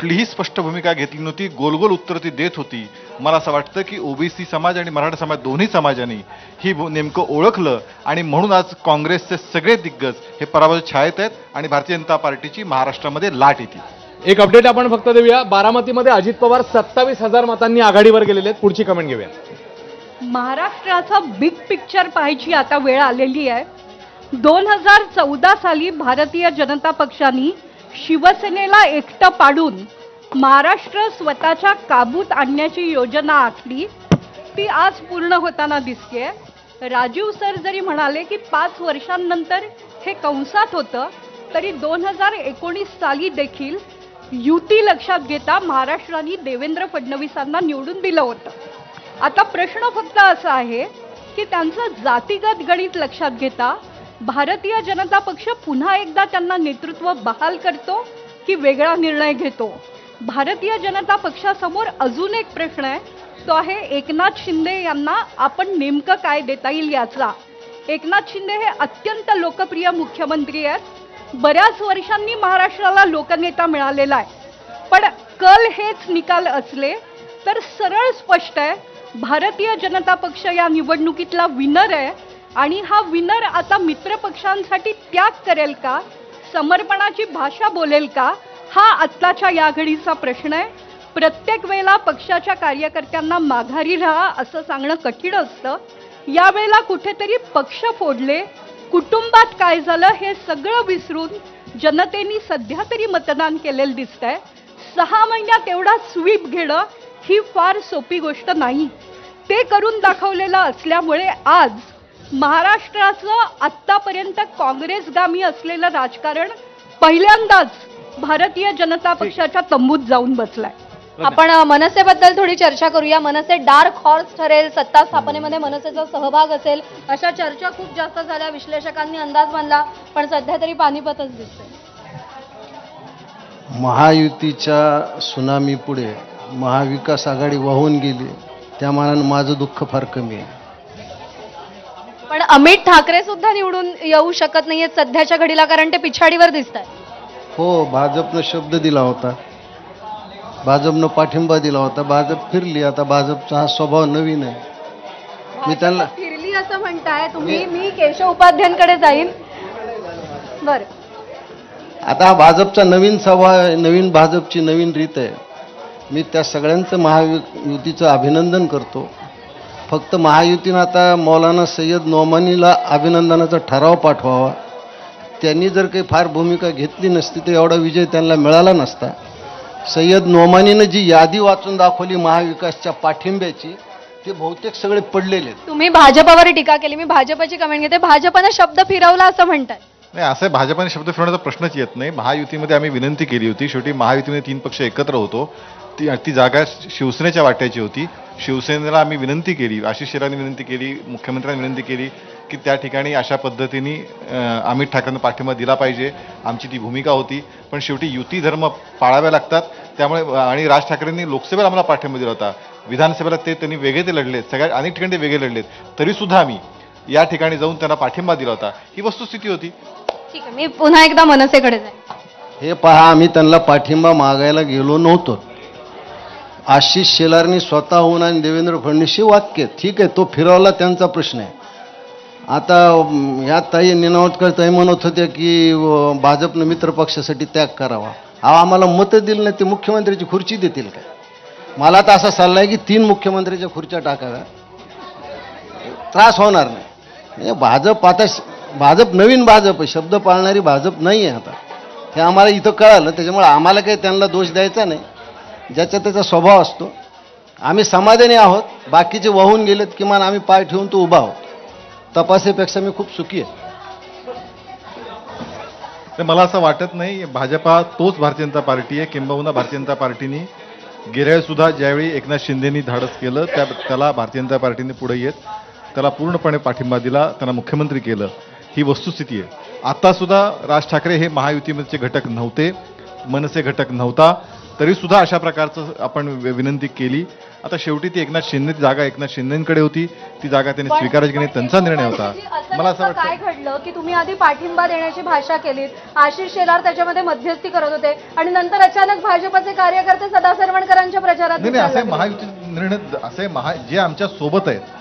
कुठलीही स्पष्ट भूमिका घेतली नव्हती, गोल उत्तर ती देत होती. मला असं वाटतं की ओबीसी समाज आणि मराठा समाज दोन्ही समाजांनी नेमकं ओळखलं आणि म्हणून आज काँग्रेसचे सगळे दिग्गज हे पराभवाच्या छायेत आहेत आणि भारतीय जनता पार्टीची महाराष्ट्रामध्ये लाट येते. एक अपडेट आपण फक्त देऊया. बारामतीमध्ये अजित पवार 27,000 मतांनी आघाडीवर गेलेले आहेत. पुढची कमेंट घेऊया. महाराष्ट्राचा बिग पिक्चर पाहायची आता वेळ आलेली आहे. 2014 साली भारतीय जनता पक्षाने शिवसेनेला एकटं पाडून महाराष्ट्र स्वतःच्या काबूत आणण्याची योजना आखली. ती आज पूर्ण होताना दिसते. राजीव सर जरी म्हणाले की 5 वर्षांनंतर हे कंसात होतं, तरी 2019 साली देखील युती लक्षात घेता महाराष्ट्राने देवेंद्र फडणवीसांना निवडून दिलं होतं. आता प्रश्न फक्त असा आहे की त्यांचं जातीगत गणित लक्षात घेता भारतीय जनता पक्ष पुन्हा एकदा त्यांना नेतृत्व बहाल करतो की वेगळा निर्णय घेतो. भारतीय जनता पक्षासमोर अजून एक प्रश्न आहे, तो आहे एकनाथ शिंदे यांना आपण नेमकं काय देता येईल याचा. एकनाथ शिंदे हे अत्यंत लोकप्रिय मुख्यमंत्री आहेत. बऱ्याच वर्षांनी महाराष्ट्राला लोकनेता मिळालेला आहे. पण कल हेच निकाल असले तर सरळ स्पष्ट आहे, भारतीय जनता पक्ष या निवडणुकीतला विनर आहे आणि हा विनर आता मित्रपक्षांसाठी त्याग करेल का, समर्पणाची भाषा बोलेल का, हा आत्ताच्या या घडीचा प्रश्न आहे. प्रत्येक वेळेला पक्षाच्या कार्यकर्त्यांना माघारी राहा असं सांगणं कठीण असतं. यावेळेला कुठेतरी पक्ष फोडले, कुटुंबात काय झालं हे सगळं विसरून जनतेने सध्या तरी मतदान केलेलं दिसतंय. 6 महिन्यात एवढा स्वीप घेणं ही फार सोपी गोष्ट नाही. ते करून दाखवलेलं असल्यामुळे आज महाराष्ट्राचं आत्तापर्यंत काँग्रेसगामी असलेलं राजकारण पहिल्यांदाच भारतीय जनता पक्षाच्या तंबूत जाऊन बसलाय. आपण मनसेबद्दल थोडी चर्चा करूया. मनसे डार्क हॉर्स ठरेल, सत्ता स्थापनेमध्ये मनसेचा सहभाग असेल, अशा चर्चा खूप जास्त झाल्या. विश्लेषकांनी अंदाज बांधला, पण सध्या तरी पानिपतच दिसतंय. महायुतीच्या सुनामी पुढे महाविकास आघाडी वाहून गेली, त्या मानानं माझं दुःख फार कमी आहे. पण अमित ठाकरे सुद्धा निवडून येऊ शकत नाहीये सध्याच्या घडीला, कारण ते पिछाडीवर दिसत आहेत. हो, भाजपनं शब्द दिला होता, भाजपनं पाठिंबा दिला होता, भाजप फिरली. आता भाजपचा हा स्वभाव नवीन आहे. मी त्यांना फिरली असं म्हणताय तुम्ही. मी केशव उपाध्यायांकडे जाईन. बर, आता हा भाजपचा नवीन स्वभाव, नवीन भाजपची नवीन रीत आहे. मी त्या सगळ्यांचं महायुतीचं अभिनंदन करतो. फक्त महायुतीनं आता मौलाना सय्यद नोमानीला अभिनंदनाचा ठराव पाठवावा. त्यांनी जर काही फार भूमिका घेतली नसती तर एवढा विजय त्यांना मिळाला नसता. सय्यद नोमानीनं जी यादी वाचून दाखवली महाविकासच्या पाठिंब्याची, ते बहुतेक सगळे पडलेले आहेत. तुम्ही भाजपावर टीका केली, मी भाजपाची कमेंट घेते. भाजपानं शब्द फिरवला असं म्हणतात. नाही, असं भाजपाने शब्द फिरवण्याचा प्रश्नच येत नाही. महायुतीमध्ये आम्ही विनंती केली होती. शेवटी महायुतीमध्ये 3 पक्ष एकत्र होतो. ती जागा शिवसेनेच्या वाट्याची होती. शिवसेनेला आम्ही विनंती केली, आशिष शेलारांनी विनंती केली, मुख्यमंत्र्यांनी विनंती केली की त्या ठिकाणी अशा पद्धतीने अमित ठाकरेंना पाठिंबा दिला पाहिजे. आमची ती भूमिका होती. पण शेवटी युती धर्म पाळावे लागतात. त्यामुळे आणि राज ठाकरेंनी लोकसभेला आम्हाला पाठिंबा दिला होता, विधानसभेला त्यांनी वेगळे ते लढलेत, सगळ्या अनेक ठिकाणी ते वेगळे लढलेत, तरीसुद्धा आम्ही या ठिकाणी जाऊन त्यांना पाठिंबा दिला होता. ही वस्तुस्थिती होती. ठीक आहे, मी पुन्हा एकदा मनसेकडे जाईन. हे पहा, आम्ही त्यांना पाठिंबा मागायला गेलो नव्हतो. आशिष शेलारनी स्वतःहून आणि देवेंद्र फडणवीसशी वाक्य, ठीक आहे, तो फिरवला, त्यांचा प्रश्न आहे. आता ह्या ताई निनावटकर ताई म्हणत होत्या की भाजपनं मित्र पक्षासाठी त्याग करावा. आम्हाला मतं दिलं नाही, ते मुख्यमंत्र्याची खुर्ची देतील काय? मला तर असा सल्ला आहे की 3 मुख्यमंत्र्याच्या खुर्च्या टाकाव्या, त्रास होणार नाही. भाजप आता भाजप नवीन भाजप आहे, शब्द पाळणारी भाजप नाही आहे आता. हे आम्हाला इथं कळालं. त्याच्यामुळे आम्हाला काही त्यांना दोष द्यायचा नाही, ज्याचा त्याचा स्वभाव असतो. आम्ही समाधानी आहोत. बाकीचे वाहून गेलेत, किमान आम्ही पाय ठेवून तो उभा आहोत. तपासेपेक्षा मी खूप सुखी आहे. मला असं वाटत नाही भाजपा तोच भारतीय जनता पार्टी आहे. किंबहुना भारतीय जनता पार्टीने गेल्या सुद्धा ज्यावेळी एकनाथ शिंदेनी धाडस केलं त्याला भारतीय जनता पार्टीने पुढे येत त्याला पूर्णपणे पाठिंबा दिला, त्यांना मुख्यमंत्री केलं. ही वस्तुस्थिती आहे. आता सुद्धा राज ठाकरे हे महायुतीचे घटक नव्हते, मनसे घटक नव्हता. तरी सुद्धा अशा प्रकारचं आपण विनंती केली. आता शेवटी ती एकनाथ शिंदे जागा एकनाथ शिंदेकडे होती, ती जागा त्यांनी स्वीकारायची की नाही त्यांचा निर्णय होता. मला असं वाटतं काय घडलं की तुम्ही आधी पाठिंबा देण्याची भाषा केलीत, आशिष शेलार त्याच्यामध्ये मध्यस्थी करत होते आणि नंतर अचानक भाजपचे कार्यकर्ते सदा सरवणकरांच्या प्रचारात नाही दिसायला असे लागले. महायुती निर्णय असे जे आमच्या सोबत आहेत